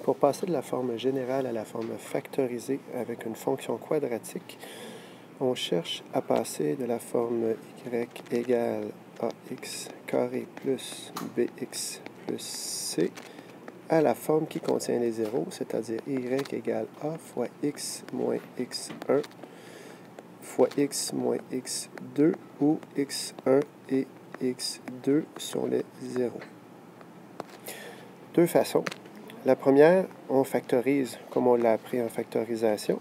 Pour passer de la forme générale à la forme factorisée avec une fonction quadratique, on cherche à passer de la forme y égale ax carré plus bx plus c à la forme qui contient les zéros, c'est-à-dire y égale a fois x moins x1 fois x moins x2 où x1 et x2 sont les zéros. Deux façons. La première, on factorise comme on l'a appris en factorisation.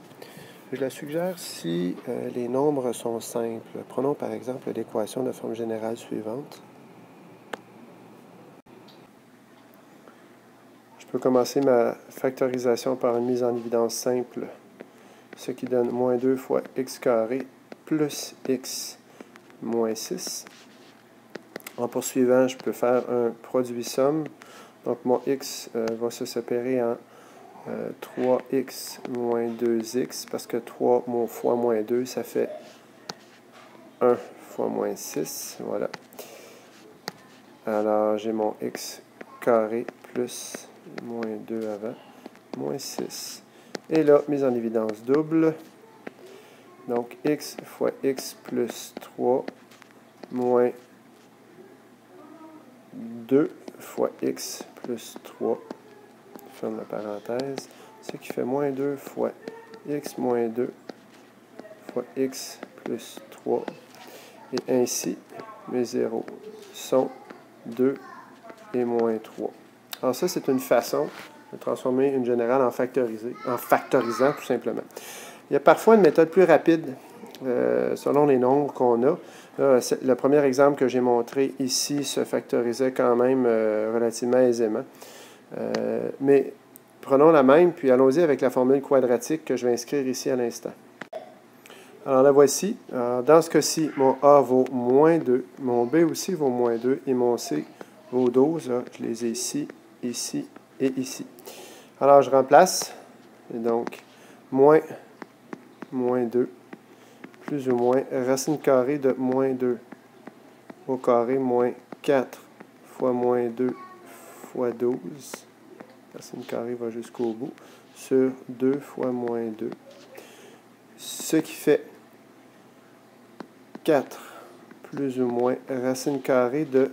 Je la suggère si les nombres sont simples. Prenons par exemple l'équation de forme générale suivante. Je peux commencer ma factorisation par une mise en évidence simple, ce qui donne moins 2 fois x carré plus x moins 6. En poursuivant, je peux faire un produit somme. Donc mon x va se séparer en 3x moins 2x, parce que 3 fois moins 2, ça fait 1 fois moins 6. Voilà. Alors, j'ai mon x carré plus moins 2 avant, moins 6. Et là, mise en évidence double. Donc, x fois x plus 3 moins 2 fois x plus 3. Ferme la parenthèse. Ce qui fait moins 2 fois x moins 2 fois x plus 3. Et ainsi, mes zéros sont 2 et moins 3. Alors ça, c'est une façon de transformer une générale en factorisant tout simplement. Il y a parfois une méthode plus rapide selon les nombres qu'on a. Là, le premier exemple que j'ai montré ici se factorisait quand même relativement aisément. Mais prenons la même, puis allons-y avec la formule quadratique que je vais inscrire ici à l'instant. Alors la voici. Alors, dans ce cas-ci, mon A vaut moins 2, mon B aussi vaut moins 2, et mon C vaut 12. Là, je les ai ici, ici et ici. Alors je remplace, et donc moins 2, plus ou moins racine carrée de moins 2 au carré moins 4 fois moins 2 fois 12. Racine carrée va jusqu'au bout, sur 2 fois moins 2. Ce qui fait 4 plus ou moins racine carrée de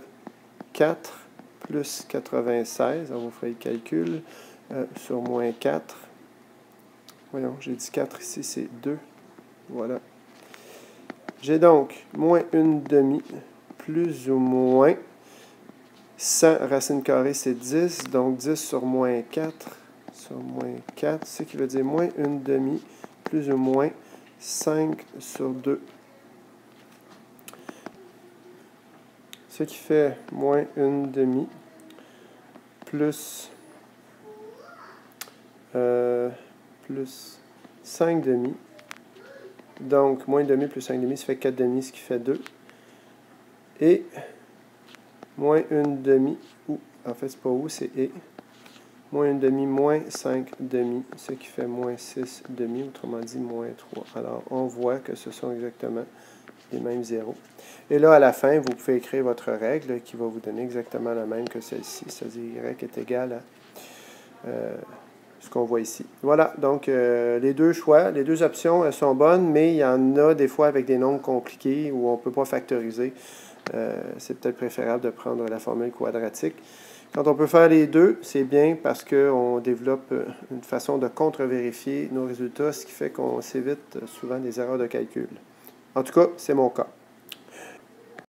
4 plus 96. On vous fera le calcul sur moins 4. Voyons, j'ai dit 4 ici, c'est 2. Voilà. J'ai donc moins 1/2 plus ou moins 100 racine carrée, c'est 10. Donc 10 sur moins 4, ce qui veut dire moins 1/2 plus ou moins 5 sur 2. Ce qui fait moins 1/2 plus 5/2. Donc, moins 1/2 plus 5/2, ça fait 4/2, ce qui fait 2. Et moins 1/2, ou en fait, c'est pas où, c'est et. Moins 1/2 moins 5/2, ce qui fait moins 6/2, autrement dit moins 3. Alors, on voit que ce sont exactement les mêmes zéros. Et là, à la fin, vous pouvez écrire votre règle qui va vous donner exactement la même que celle-ci, c'est-à-dire y est égal à ce qu'on voit ici. Voilà, donc les deux choix, les deux options, elles sont bonnes, mais il y en a des fois avec des nombres compliqués où on ne peut pas factoriser. C'est peut-être préférable de prendre la formule quadratique. Quand on peut faire les deux, c'est bien parce qu'on développe une façon de contre-vérifier nos résultats, ce qui fait qu'on s'évite souvent des erreurs de calcul. En tout cas, c'est mon cas.